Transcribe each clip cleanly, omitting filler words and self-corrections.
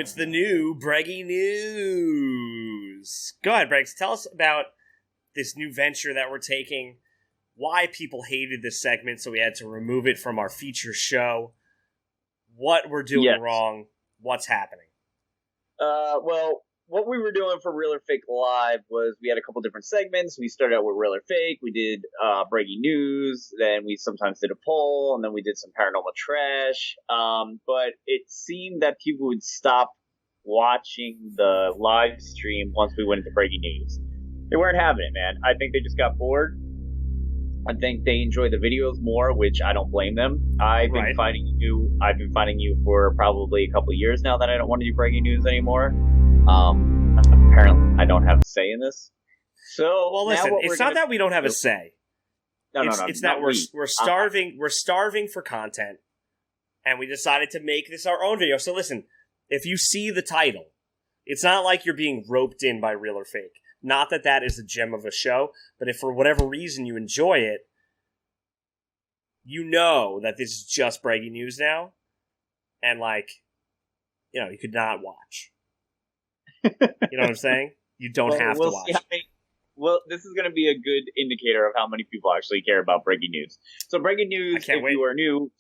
it's the new Breggy News. Go ahead, Breggs. Tell us about this new venture that we're taking, why people hated this segment, so we had to remove it from our feature show, what we're doing wrong, what's happening. Well, what we were doing for Real or Fake Live was we had a couple different segments. We started out with Real or Fake. We did Breggy News. Then we sometimes did a poll. And then we did some paranormal trash. But it seemed that people would stop watching the live stream once we went into Breggy News. They weren't having it, man. I think they just got bored. I think they enjoy the videos more, which I don't blame them. I've been fighting you for probably a couple of years now that I don't want to do Breggy News anymore. Apparently I don't have a say in this. So, well, listen, it's not that we don't have a say. It's that we're starving. We're starving for content, and we decided to make this our own video. So, listen, if you see the title, it's not like you're being roped in by Real or Fake. Not that that is a gem of a show, but if for whatever reason you enjoy it, you know that this is just Breggy News now, and you could not watch. You know what I'm saying? You don't have to watch. Well, this is going to be a good indicator of how many people actually care about Breggy News. So Breggy News, if you are new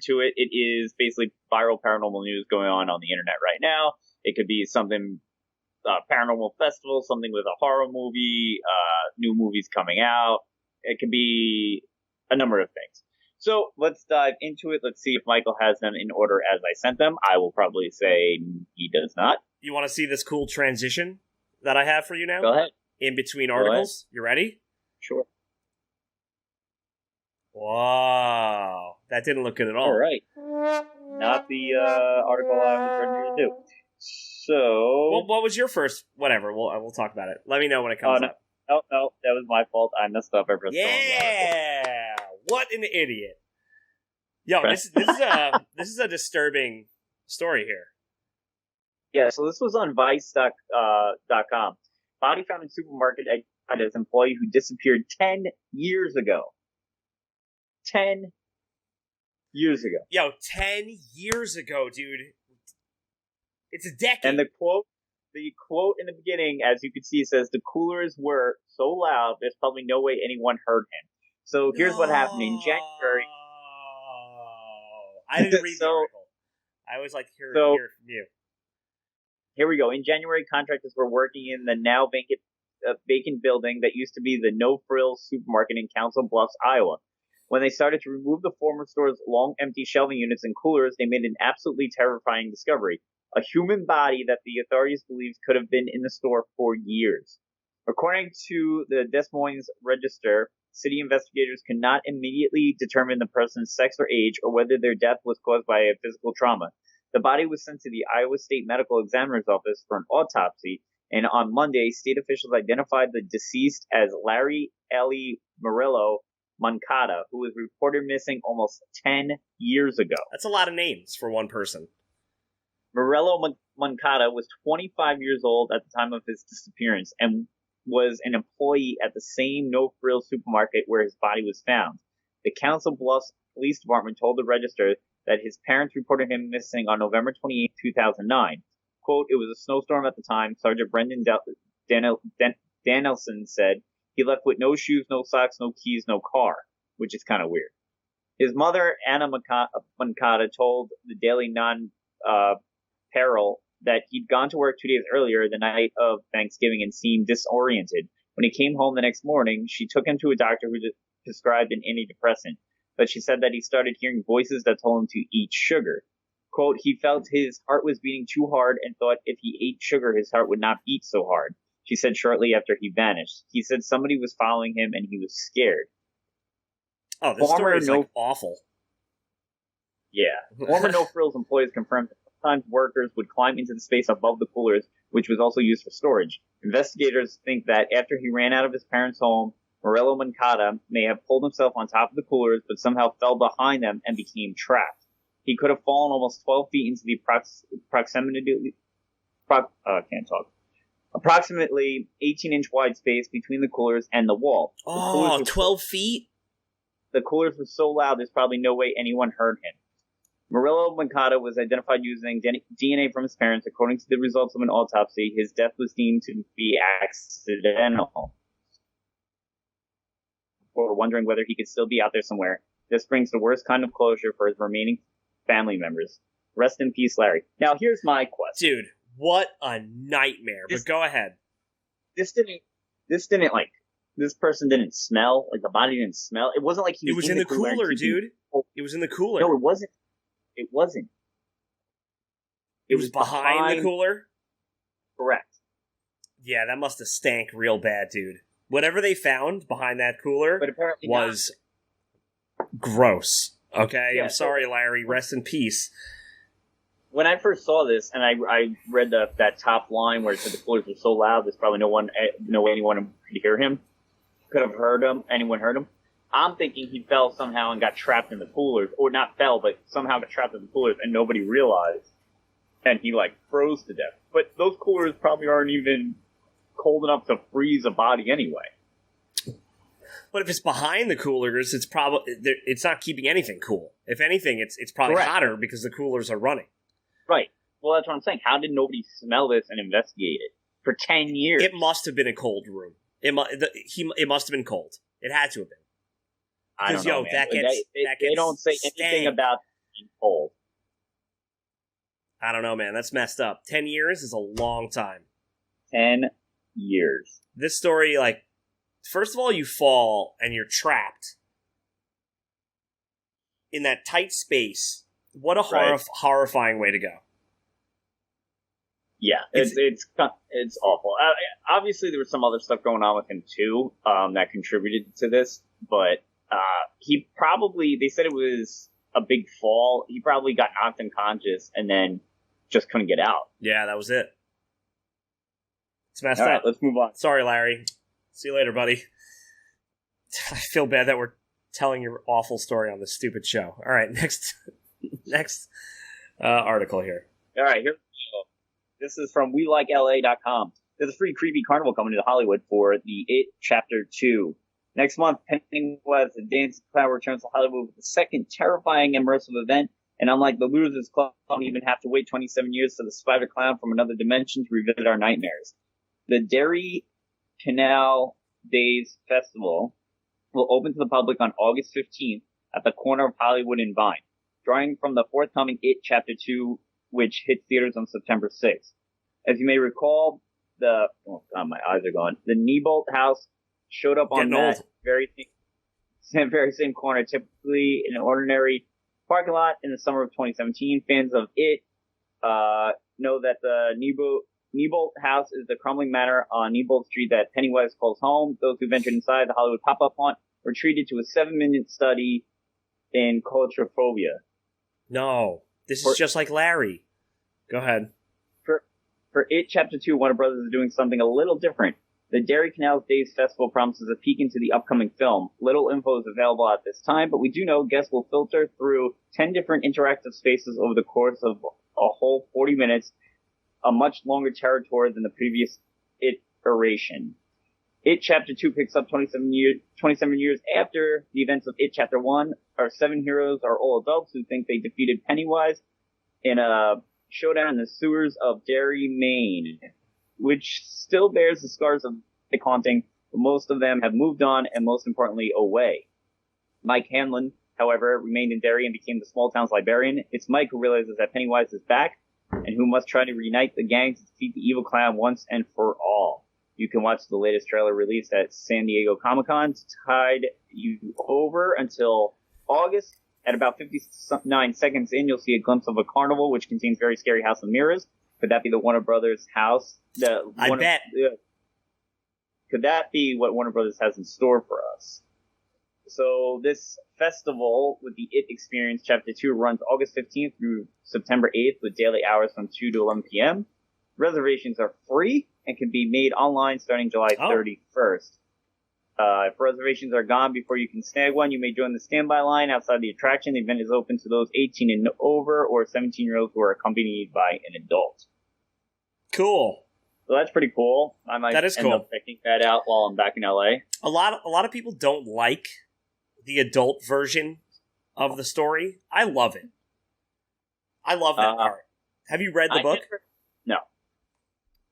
to it, it is basically viral paranormal news going on the internet right now. It could be something paranormal festival, something with a horror movie, new movies coming out. It could be a number of things. So let's dive into it. Let's see if Michael has them in order as I sent them. I will probably say he does not. You want to see this cool transition that I have for you now? Go ahead. In between articles. You ready? Sure. Wow. That didn't look good at all. All right. Not the article I was ready to do. So... Well, what was your first... Whatever, we'll talk about it. Let me know when it comes up. No, that was my fault. I messed up everything. Yeah! What an idiot. Yo, this is a disturbing story here. Yeah, so this was on Vice.com. Body found in supermarket at his employee who disappeared 10 years ago. 10 years ago. Yo, 10 years ago, dude. It's a decade. And the quote in the beginning, as you can see, says, the coolers were so loud, there's probably no way anyone heard him. So here's what happened in January. I didn't read the article. I always like to hear from you. Here we go. In January, contractors were working in the now vacant building that used to be the No Frills supermarket in Council Bluffs, Iowa. When they started to remove the former store's long empty shelving units and coolers, they made an absolutely terrifying discovery. A human body that the authorities believed could have been in the store for years. According to the Des Moines Register, city investigators could not immediately determine the person's sex or age or whether their death was caused by a physical trauma. The body was sent to the Iowa State Medical Examiner's Office for an autopsy, and on Monday, state officials identified the deceased as Larry Eli Murillo Moncada, who was reported missing almost 10 years ago. That's a lot of names for one person. Murillo Moncada was 25 years old at the time of his disappearance and was an employee at the same No Frills supermarket where his body was found. The Council Bluffs Police Department told the Register that his parents reported him missing on November 28, 2009. Quote, it was a snowstorm at the time, Sergeant Brendan Danielson said. He left with no shoes, no socks, no keys, no car, which is kind of weird. His mother, Anna Moncada, told the Daily Non-Peril that he'd gone to work 2 days earlier, the night of Thanksgiving, and seemed disoriented. When he came home the next morning, she took him to a doctor who prescribed an antidepressant. But she said that he started hearing voices that told him to eat sugar. Quote, he felt his heart was beating too hard and thought if he ate sugar, his heart would not beat so hard, she said shortly after he vanished. He said somebody was following him and he was scared. Oh, this story is awful. Yeah. Former No Frills employees confirmed that sometimes workers would climb into the space above the coolers, which was also used for storage. Investigators think that after he ran out of his parents' home, Murillo Moncada may have pulled himself on top of the coolers, but somehow fell behind them and became trapped. He could have fallen almost 12 feet into the approximately 18-inch wide space between the coolers and the wall. Oh, 12 feet? The coolers were so loud, there's probably no way anyone heard him. Murillo Mancata was identified using DNA from his parents. According to the results of an autopsy, his death was deemed to be accidental. Or wondering whether he could still be out there somewhere. This brings the worst kind of closure for his remaining family members. Rest in peace, Larry. Now, here's my question. Dude, what a nightmare. But go ahead. This person didn't smell. Like, the body didn't smell. It wasn't like he was, it was in the cooler, dude. It was in the cooler. No, it wasn't. It wasn't. It was behind the cooler? Correct. Yeah, that must have stank real bad, dude. Whatever they found behind that cooler was gross. Okay? Yeah, I'm sorry, Larry. Rest in peace. When I first saw this, and I read that top line where it said the coolers were so loud, there's probably no way anyone could hear him. Could have heard him. Anyone heard him? I'm thinking he fell somehow and got trapped in the coolers. Or not fell, but somehow got trapped in the coolers and nobody realized. And he, froze to death. But those coolers probably aren't even cold enough to freeze a body anyway. But if it's behind the coolers, it's not keeping anything cool. If anything, it's probably hotter because the coolers are running. Right. Well, that's what I'm saying. How did nobody smell this and investigate it for 10 years? It must have been a cold room. It must have been cold. It had to have been. I don't know, man. They don't say anything about being cold. I don't know, man. That's messed up. 10 years is a long time. 10 years. This story, first of all, you fall and you're trapped in that tight space. What a horrifying way to go. Yeah, it's awful. Obviously, there was some other stuff going on with him, too, that contributed to this, but he probably, they said it was a big fall. He probably got knocked unconscious and then just couldn't get out. Yeah, that was it. It's messed up. All right, let's move on. Sorry, Larry. See you later, buddy. I feel bad that we're telling your awful story on this stupid show. All right, next article here. All right, here. This is from WeLikeLA.com. There's a free creepy carnival coming to Hollywood for the It Chapter 2. Next month, Pennywise the Dancing Clown returns to Hollywood with the second terrifying immersive event. And unlike the Losers Club, we don't even have to wait 27 years for the Spider Clown from another dimension to revisit our nightmares. The Derry Canal Days Festival will open to the public on August 15th at the corner of Hollywood and Vine, drawing from the forthcoming It Chapter 2, which hits theaters on September 6th. As you may recall, my eyes are going. The Neibolt House showed up on that very same corner, typically in an ordinary parking lot in the summer of 2017. Fans of It know that the Neibolt House is the crumbling manor on Neibolt Street that Pennywise calls home. Those who ventured inside the Hollywood pop-up haunt were treated to a 7-minute study in claustrophobia. No, this is just like Larry. Go ahead. For It Chapter 2, Warner Brothers is doing something a little different. The Derry Canal Days Festival promises a peek into the upcoming film. Little info is available at this time, but we do know guests will filter through 10 different interactive spaces over the course of a whole 40 minutes, a much longer terror tour than the previous iteration. It Chapter 2 picks up 27 years after the events of It Chapter 1. Our 7 heroes are all adults who think they defeated Pennywise in a showdown in the sewers of Derry, Maine, which still bears the scars of the haunting, but most of them have moved on and, most importantly, away. Mike Hanlon, however, remained in Derry and became the small town's librarian. It's Mike who realizes that Pennywise is back and who must try to reunite the gang to defeat the evil clown once and for all. You can watch the latest trailer released at San Diego Comic-Con to tide you over until August. At about 59 seconds in, you'll see a glimpse of a carnival, which contains very scary House of Mirrors. Could that be the Warner Brothers house? I bet. Could that be what Warner Brothers has in store for us? So this festival with the It Experience Chapter 2 runs August 15th through September 8th with daily hours from 2 to 11 p.m. Reservations are free and can be made online starting July 31st. If reservations are gone before you can snag one, you may join the standby line outside the attraction. The event is open to those 18 and over or 17-year-olds who are accompanied by an adult. Cool. So that's pretty cool. I might end up checking that out while I'm back in LA. A lot of people don't like the adult version of the story. I love it. I love that part. Have you read the book? No.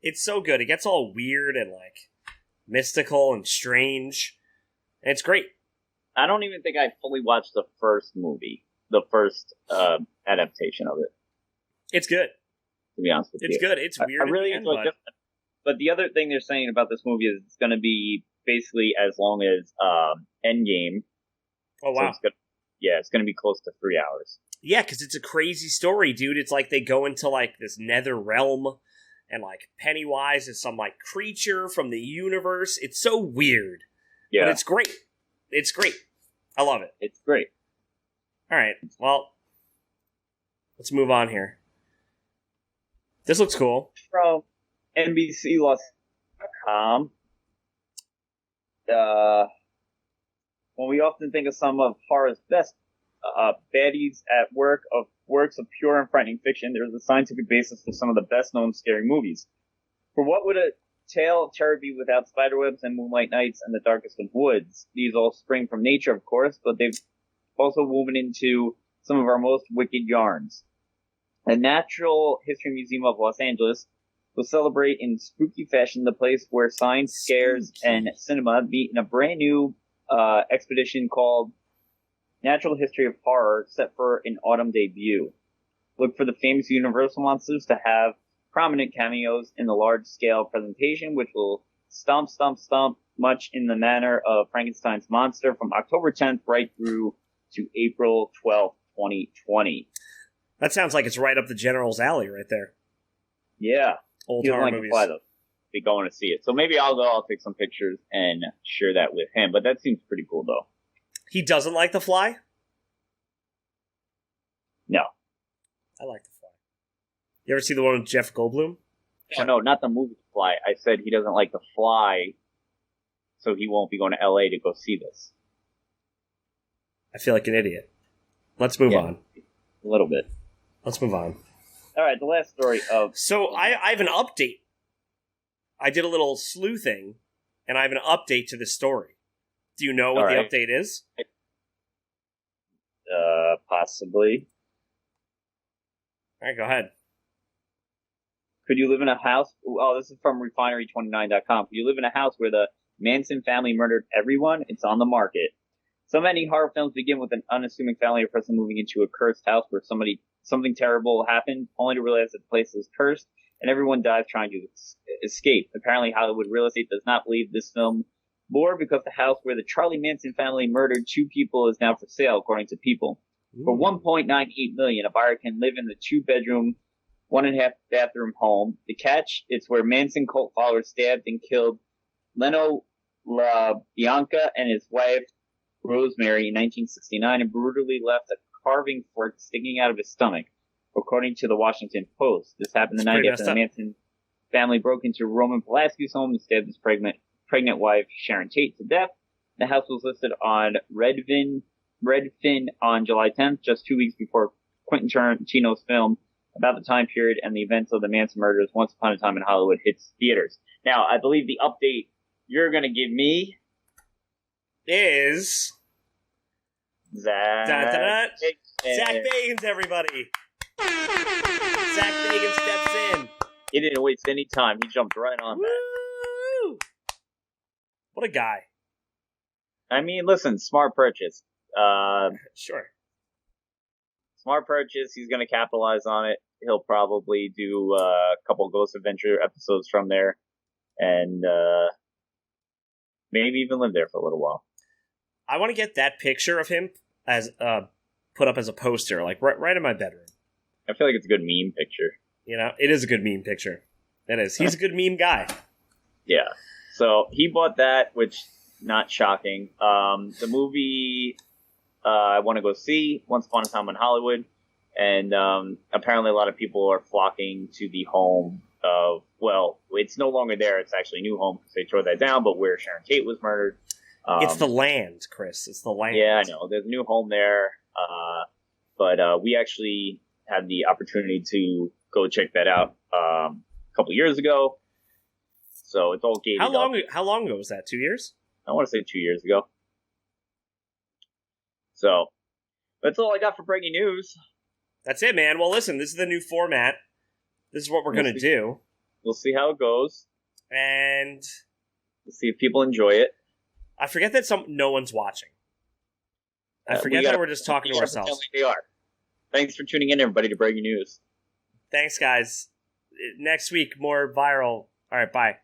It's so good. It gets all weird and like mystical and strange. And it's great. I don't even think I fully watched the first movie, the first adaptation of it. It's good. To be honest with you, it's good. It's weird. I really enjoyed it. But the other thing they're saying about this movie is it's going to be basically as long as Endgame. Oh wow! So it's going to be close to 3 hours. Yeah, because it's a crazy story, dude. It's like they go into like this nether realm, and like Pennywise is some like creature from the universe. It's so weird. Yeah, but it's great. It's great. I love it. It's great. All right. Well, let's move on here. This looks cool. From NBCLost.com. When we often think of some of horror's best baddies at work of works of pure and frightening fiction, there is a scientific basis for some of the best-known scary movies. For what would a tale of terror be without spiderwebs and moonlight nights and the darkest of woods? These all spring from nature, of course, but they've also woven into some of our most wicked yarns. The Natural History Museum of Los Angeles will celebrate in spooky fashion the place where science, scares, and cinema meet in a brand new expedition called Natural History of Horror, set for an autumn debut. Look for the famous Universal monsters to have prominent cameos in the large-scale presentation, which will stomp much in the manner of Frankenstein's monster from October 10th right through to April 12th, 2020. That sounds like it's right up the General's alley right there. Yeah. Old horror movies. Be going to see it. So maybe I'll go, I'll take some pictures and share that with him. But that seems pretty cool, though. He doesn't like The Fly? No. I like The Fly. You ever see the one with Jeff Goldblum? Oh, no, not the movie The Fly. I said he doesn't like The Fly, so he won't be going to LA to go see this. I feel like an idiot. Let's move on. A little bit. Let's move on. All right, the last story of... So I have an update. I did a little sleuthing, and I have an update to this story. Do you know what the update is? Possibly. All right, go ahead. Could you live in a house... Oh, this is from Refinery29.com. Could you live in a house where the Manson family murdered everyone? It's on the market. So many horror films begin with an unassuming family or person moving into a cursed house where something terrible happened, only to realize that the place is cursed, and everyone dies trying to escape. Apparently, Hollywood real estate does not believe this film more because the house where the Charlie Manson family murdered 2 people is now for sale, according to People. Ooh. For $1.98 million, a buyer can live in the 2-bedroom, 1.5 bathroom home. The catch: it's where Manson cult followers stabbed and killed Leno LaBianca and his wife Rosemary in 1969 and brutally left a carving fork sticking out of his stomach, according to the Washington Post. This happened the night after the Manson family broke into Roman Polanski's home and stabbed his pregnant wife Sharon Tate to death. The house was listed on Redfin on July 10th, just 2 weeks before Quentin Tarantino's film about the time period and the events of the Manson murders Once Upon a Time in Hollywood hits theaters. Now, I believe the update you're going to give me is Zach Bagans, everybody. Zach Bagans steps in. He didn't waste any time. He jumped right on that. What a guy. I mean, listen, smart purchase. Sure. Smart purchase. He's going to capitalize on it. He'll probably do a couple Ghost Adventure episodes from there. And maybe even live there for a little while. I want to get that picture of him as put up as a poster, like right in my bedroom. I feel like it's a good meme picture. You know, it is a good meme picture. It is. He's a good meme guy. Yeah. So he bought that, which not shocking. The movie I want to go see, Once Upon a Time in Hollywood, and apparently a lot of people are flocking to the home of. Well, it's no longer there. It's actually a new home because they tore that down. But where Sharon Tate was murdered. It's the land, Chris. It's the land. Yeah, I know. There's a new home there. But we actually had the opportunity to go check that out a couple years ago. So it's all gated How long ago was that? 2 years? I want to say 2 years ago. So that's all I got for breaking news. That's it, man. Well, listen, this is the new format. This is what we're going to do. We'll see how it goes. And we'll see if people enjoy it. I forget that no one's watching. I forget that we're just talking to ourselves. Like they are. Thanks for tuning in, everybody, to Breggy News. Thanks, guys. Next week, more viral. All right, bye.